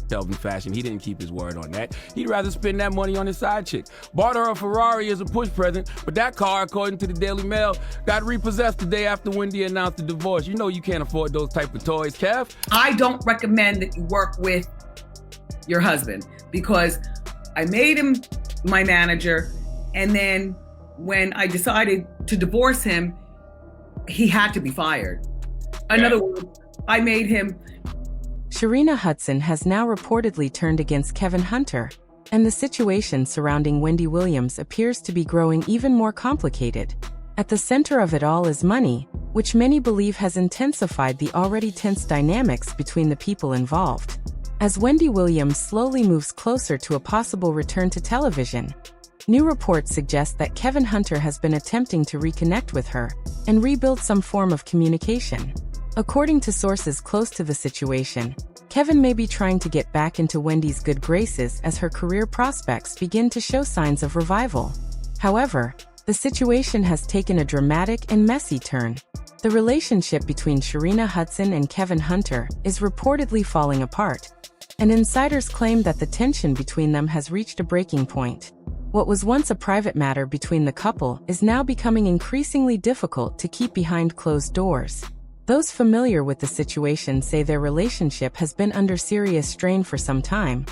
Kelvin fashion, he didn't keep his word on that. He'd rather spend that money on his side chick. Bought her a Ferrari as a push present, but that car, according to the Daily Mail, got repossessed the day after Wendy announced the divorce. You know you can't afford those type of toys, Kev. I don't recommend that you work with your husband because I made him my manager, and then when I decided to divorce him, he had to be fired. In other words, I made him. Sharina Hudson has now reportedly turned against Kevin Hunter, and the situation surrounding Wendy Williams appears to be growing even more complicated. At the center of it all is money, which many believe has intensified the already tense dynamics between the people involved. As Wendy Williams slowly moves closer to a possible return to television, new reports suggest that Kevin Hunter has been attempting to reconnect with her and rebuild some form of communication. According to sources close to the situation, Kevin may be trying to get back into Wendy's good graces as her career prospects begin to show signs of revival. However, the situation has taken a dramatic and messy turn. The relationship between Sharina Hudson and Kevin Hunter is reportedly falling apart, and insiders claim that the tension between them has reached a breaking point. What was once a private matter between the couple is now becoming increasingly difficult to keep behind closed doors. Those familiar with the situation say their relationship has been under serious strain for some time,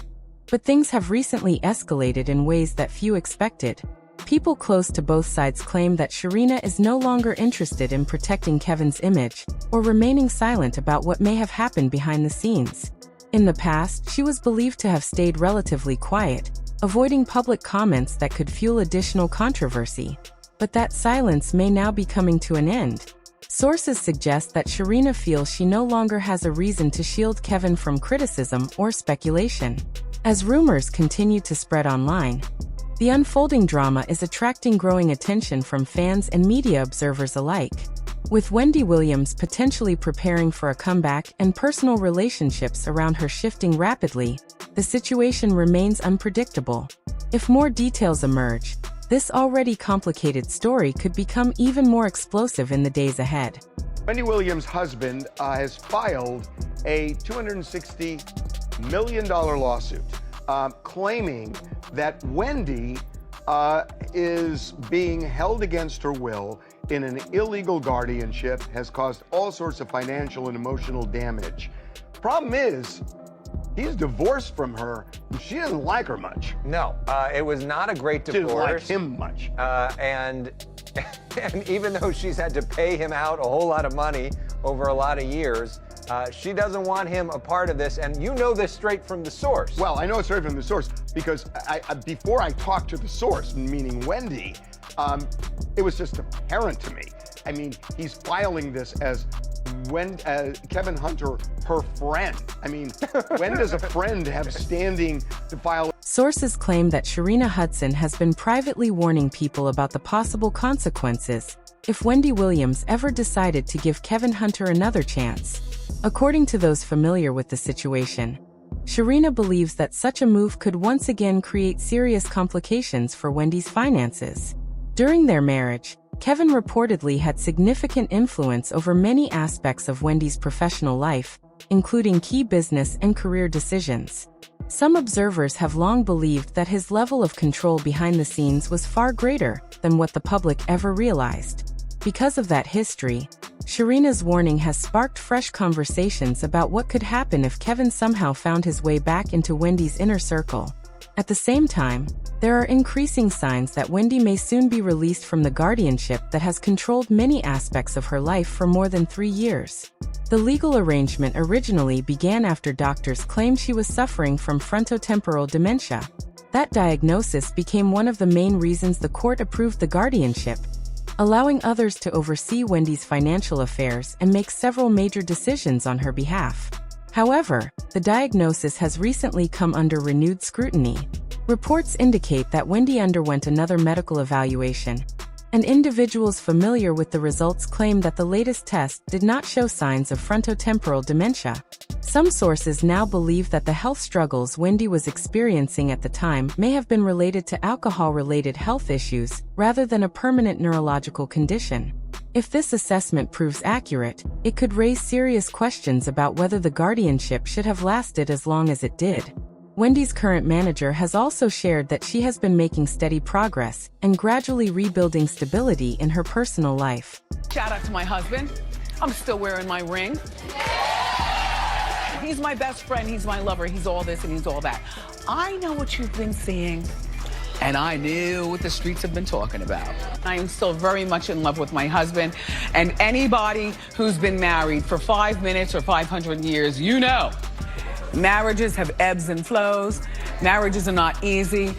but things have recently escalated in ways that few expected. People close to both sides claim that Sharina is no longer interested in protecting Kevin's image or remaining silent about what may have happened behind the scenes. In the past, she was believed to have stayed relatively quiet, avoiding public comments that could fuel additional controversy. But that silence may now be coming to an end. Sources suggest that Sharina feels she no longer has a reason to shield Kevin from criticism or speculation. As rumors continue to spread online, the unfolding drama is attracting growing attention from fans and media observers alike. With Wendy Williams potentially preparing for a comeback and personal relationships around her shifting rapidly, the situation remains unpredictable. If more details emerge, this already complicated story could become even more explosive in the days ahead. Wendy Williams' husband has filed a $260 million lawsuit claiming that Wendy is being held against her will in an illegal guardianship, has caused all sorts of financial and emotional damage. Problem is, he's divorced from her. She didn't like her much. No, it was not a great divorce. Didn't like him much. And even though she's had to pay him out a whole lot of money over a lot of years, she doesn't want him a part of this. And you know this straight from the source. Well, I know it straight from the source because before I talked to the source, meaning Wendy, it was just apparent to me. I mean, he's filing this as Kevin Hunter, her friend. I mean, when does a friend have standing to file? Sources claim that Sharina Hudson has been privately warning people about the possible consequences if Wendy Williams ever decided to give Kevin Hunter another chance. According to those familiar with the situation, Sharina believes that such a move could once again create serious complications for Wendy's finances. During their marriage, Kevin reportedly had significant influence over many aspects of Wendy's professional life, including key business and career decisions. Some observers have long believed that his level of control behind the scenes was far greater than what the public ever realized. Because of that history, Sharina's warning has sparked fresh conversations about what could happen if Kevin somehow found his way back into Wendy's inner circle. At the same time, there are increasing signs that Wendy may soon be released from the guardianship that has controlled many aspects of her life for more than 3 years. The legal arrangement originally began after doctors claimed she was suffering from frontotemporal dementia. That diagnosis became one of the main reasons the court approved the guardianship, allowing others to oversee Wendy's financial affairs and make several major decisions on her behalf. However, the diagnosis has recently come under renewed scrutiny. Reports indicate that Wendy underwent another medical evaluation, and individuals familiar with the results claim that the latest test did not show signs of frontotemporal dementia. Some sources now believe that the health struggles Wendy was experiencing at the time may have been related to alcohol-related health issues rather than a permanent neurological condition. If this assessment proves accurate, it could raise serious questions about whether the guardianship should have lasted as long as it did. Wendy's current manager has also shared that she has been making steady progress and gradually rebuilding stability in her personal life. Shout out to my husband. I'm still wearing my ring. He's my best friend, he's my lover, he's all this and he's all that. I know what you've been seeing, and I knew what the streets have been talking about. I am still very much in love with my husband, and anybody who's been married for 5 minutes or 500 years, you know, marriages have ebbs and flows. Marriages are not easy.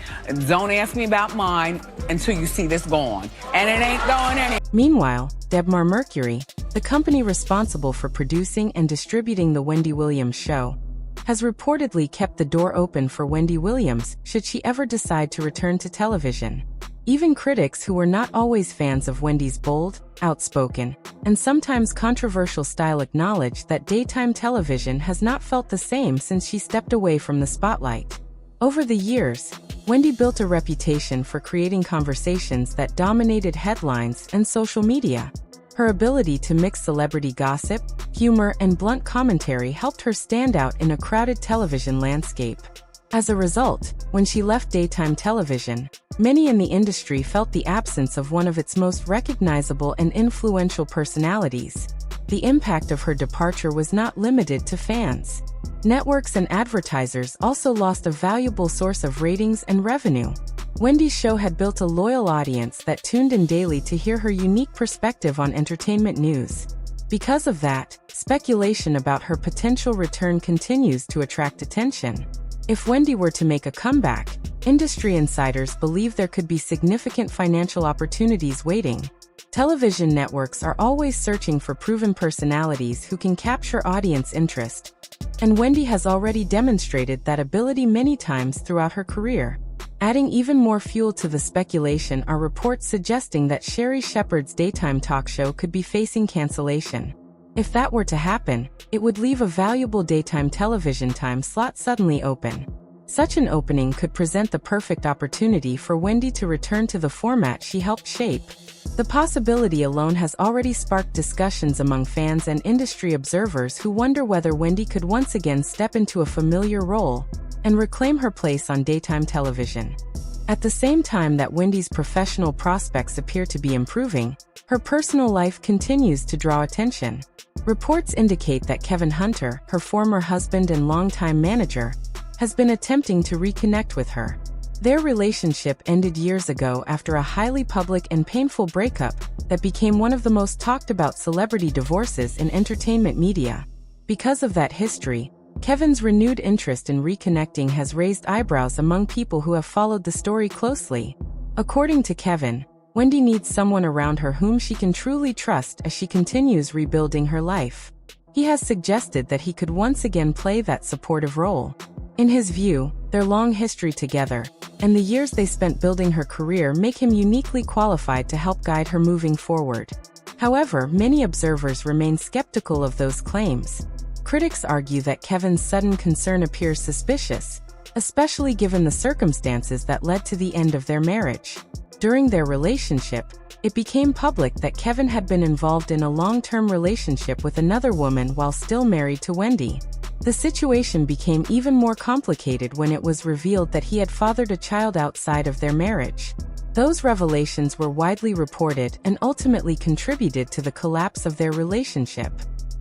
Don't ask me about mine until you see this gone. And it ain't going anywhere. Meanwhile, Debmar Mercury, the company responsible for producing and distributing The Wendy Williams Show, has reportedly kept the door open for Wendy Williams should she ever decide to return to television. Even critics who were not always fans of Wendy's bold, outspoken, and sometimes controversial style acknowledge that daytime television has not felt the same since she stepped away from the spotlight. Over the years, Wendy built a reputation for creating conversations that dominated headlines and social media. Her ability to mix celebrity gossip, humor, and blunt commentary helped her stand out in a crowded television landscape. As a result, when she left daytime television, many in the industry felt the absence of one of its most recognizable and influential personalities. The impact of her departure was not limited to fans. Networks and advertisers also lost a valuable source of ratings and revenue. Wendy's show had built a loyal audience that tuned in daily to hear her unique perspective on entertainment news. Because of that, speculation about her potential return continues to attract attention. If Wendy were to make a comeback, industry insiders believe there could be significant financial opportunities waiting. Television networks are always searching for proven personalities who can capture audience interest, and Wendy has already demonstrated that ability many times throughout her career. Adding even more fuel to the speculation are reports suggesting that Sherri Shepherd's daytime talk show could be facing cancellation. If that were to happen, it would leave a valuable daytime television time slot suddenly open. Such an opening could present the perfect opportunity for Wendy to return to the format she helped shape. The possibility alone has already sparked discussions among fans and industry observers who wonder whether Wendy could once again step into a familiar role and reclaim her place on daytime television. At the same time that Wendy's professional prospects appear to be improving, her personal life continues to draw attention. Reports indicate that Kevin Hunter, her former husband and longtime manager, has been attempting to reconnect with her. Their relationship ended years ago after a highly public and painful breakup that became one of the most talked about celebrity divorces in entertainment media. Because of that history, Kevin's renewed interest in reconnecting has raised eyebrows among people who have followed the story closely. According to Kevin, Wendy needs someone around her whom she can truly trust as she continues rebuilding her life. He has suggested that he could once again play that supportive role. In his view, their long history together and the years they spent building her career make him uniquely qualified to help guide her moving forward. However, many observers remain skeptical of those claims. Critics argue that Kevin's sudden concern appears suspicious, especially given the circumstances that led to the end of their marriage. During their relationship, it became public that Kevin had been involved in a long-term relationship with another woman while still married to Wendy. The situation became even more complicated when it was revealed that he had fathered a child outside of their marriage. Those revelations were widely reported and ultimately contributed to the collapse of their relationship.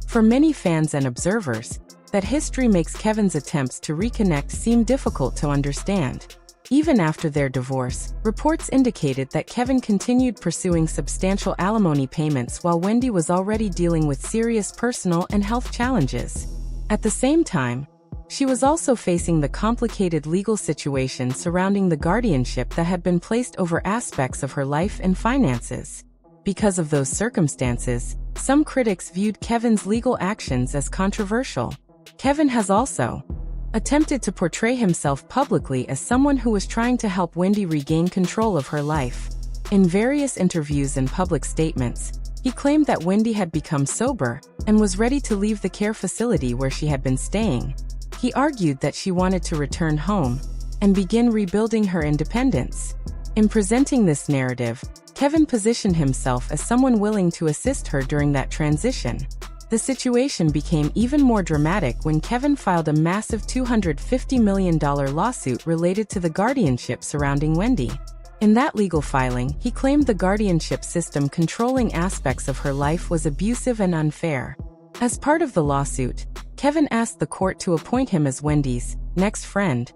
For many fans and observers, that history makes Kevin's attempts to reconnect seem difficult to understand. Even after their divorce, reports indicated that Kevin continued pursuing substantial alimony payments while Wendy was already dealing with serious personal and health challenges. At the same time, she was also facing the complicated legal situation surrounding the guardianship that had been placed over aspects of her life and finances. Because of those circumstances, some critics viewed Kevin's legal actions as controversial. Kevin has also attempted to portray himself publicly as someone who was trying to help Wendy regain control of her life. In various interviews and public statements, he claimed that Wendy had become sober and was ready to leave the care facility where she had been staying. He argued that she wanted to return home and begin rebuilding her independence. In presenting this narrative, Kevin positioned himself as someone willing to assist her during that transition. The situation became even more dramatic when Kevin filed a massive $250 million lawsuit related to the guardianship surrounding Wendy. In that legal filing, he claimed the guardianship system controlling aspects of her life was abusive and unfair. As part of the lawsuit, Kevin asked the court to appoint him as Wendy's next friend,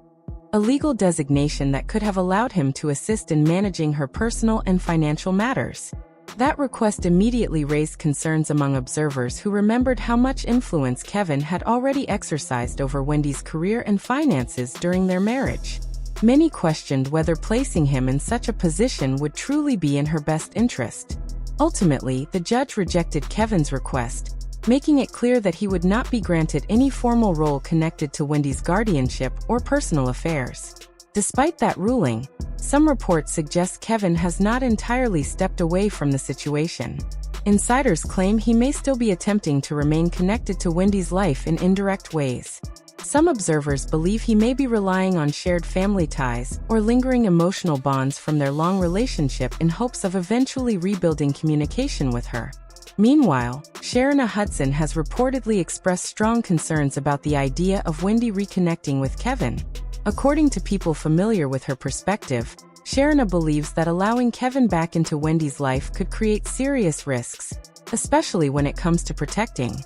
a legal designation that could have allowed him to assist in managing her personal and financial matters. That request immediately raised concerns among observers who remembered how much influence Kevin had already exercised over Wendy's career and finances during their marriage. Many questioned whether placing him in such a position would truly be in her best interest. Ultimately, the judge rejected Kevin's request, making it clear that he would not be granted any formal role connected to Wendy's guardianship or personal affairs. Despite that ruling, some reports suggest Kevin has not entirely stepped away from the situation. Insiders claim he may still be attempting to remain connected to Wendy's life in indirect ways. Some observers believe he may be relying on shared family ties or lingering emotional bonds from their long relationship in hopes of eventually rebuilding communication with her. Meanwhile, Sharina Hudson has reportedly expressed strong concerns about the idea of Wendy reconnecting with Kevin. According to people familiar with her perspective, Sharina believes that allowing Kevin back into Wendy's life could create serious risks, especially when it comes to protecting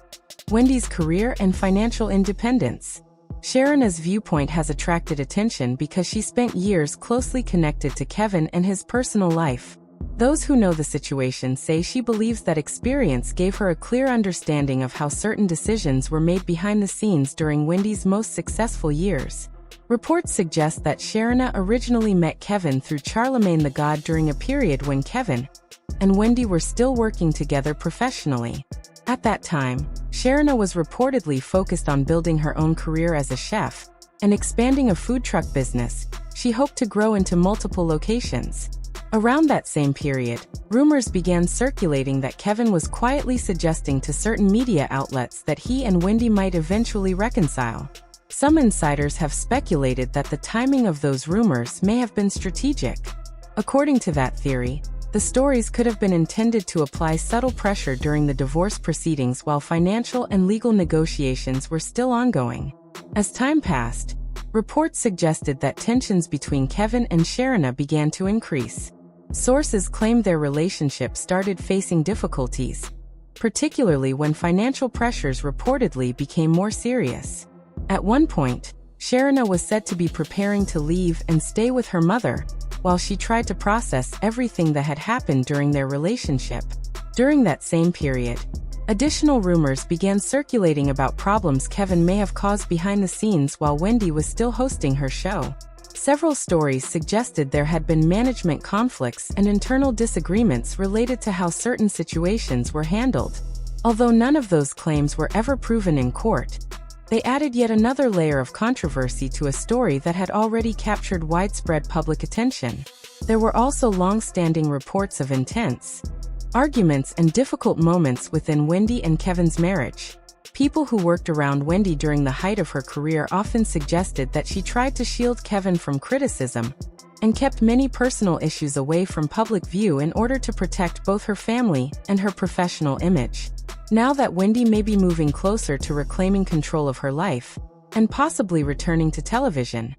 Wendy's career and financial independence. Sharina's viewpoint has attracted attention because she spent years closely connected to Kevin and his personal life. Those who know the situation say she believes that experience gave her a clear understanding of how certain decisions were made behind the scenes during Wendy's most successful years. Reports suggest that Sharina originally met Kevin through Charlemagne the God during a period when Kevin and Wendy were still working together professionally. At that time, Sharina was reportedly focused on building her own career as a chef and expanding a food truck business she hoped to grow into multiple locations. Around that same period, rumors began circulating that Kevin was quietly suggesting to certain media outlets that he and Wendy might eventually reconcile. Some insiders have speculated that the timing of those rumors may have been strategic. According to that theory, the stories could have been intended to apply subtle pressure during the divorce proceedings while financial and legal negotiations were still ongoing. As time passed, reports suggested that tensions between Kevin and Sharina began to increase. Sources claimed their relationship started facing difficulties, particularly when financial pressures reportedly became more serious. At one point, Sharina was said to be preparing to leave and stay with her mother, while she tried to process everything that had happened during their relationship. During that same period, additional rumors began circulating about problems Kevin may have caused behind the scenes while Wendy was still hosting her show. Several stories suggested there had been management conflicts and internal disagreements related to how certain situations were handled. Although none of those claims were ever proven in court, they added yet another layer of controversy to a story that had already captured widespread public attention. There were also long-standing reports of intense arguments and difficult moments within Wendy and Kevin's marriage. People who worked around Wendy during the height of her career often suggested that she tried to shield Kevin from criticism and kept many personal issues away from public view in order to protect both her family and her professional image. Now that Wendy may be moving closer to reclaiming control of her life and possibly returning to television,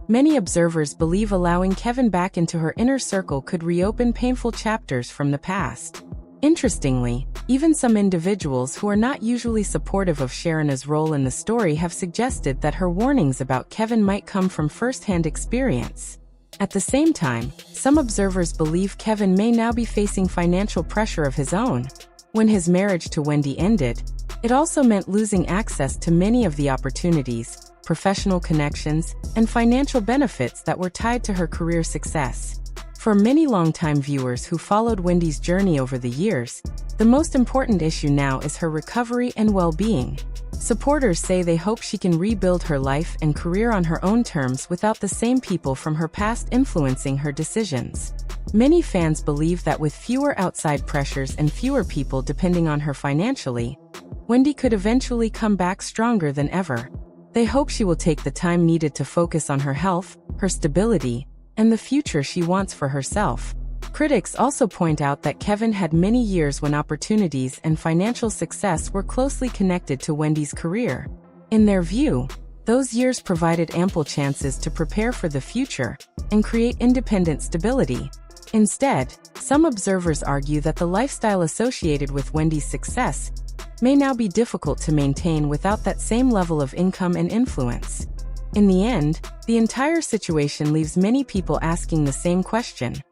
many observers believe allowing Kevin back into her inner circle could reopen painful chapters from the past. Interestingly, even some individuals who are not usually supportive of Sharina's role in the story have suggested that her warnings about Kevin might come from first-hand experience. At the same time, some observers believe Kevin may now be facing financial pressure of his own. When his marriage to Wendy ended, it also meant losing access to many of the opportunities, professional connections, and financial benefits that were tied to her career success. For many longtime viewers who followed Wendy's journey over the years, the most important issue now is her recovery and well-being. Supporters say they hope she can rebuild her life and career on her own terms without the same people from her past influencing her decisions. Many fans believe that with fewer outside pressures and fewer people depending on her financially, Wendy could eventually come back stronger than ever. They hope she will take the time needed to focus on her health, her stability, and the future she wants for herself. Critics also point out that Kevin had many years when opportunities and financial success were closely connected to Wendy's career. In their view, those years provided ample chances to prepare for the future and create independent stability. Instead, some observers argue that the lifestyle associated with Wendy's success may now be difficult to maintain without that same level of income and influence. In the end, the entire situation leaves many people asking the same question.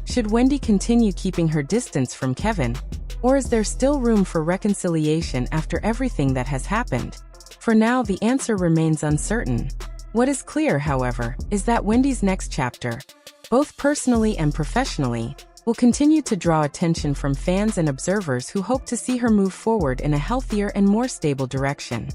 Should Wendy continue keeping her distance from Kevin, or is there still room for reconciliation after everything that has happened? For now, the answer remains uncertain. What is clear, however, is that Wendy's next chapter, both personally and professionally, will continue to draw attention from fans and observers who hope to see her move forward in a healthier and more stable direction.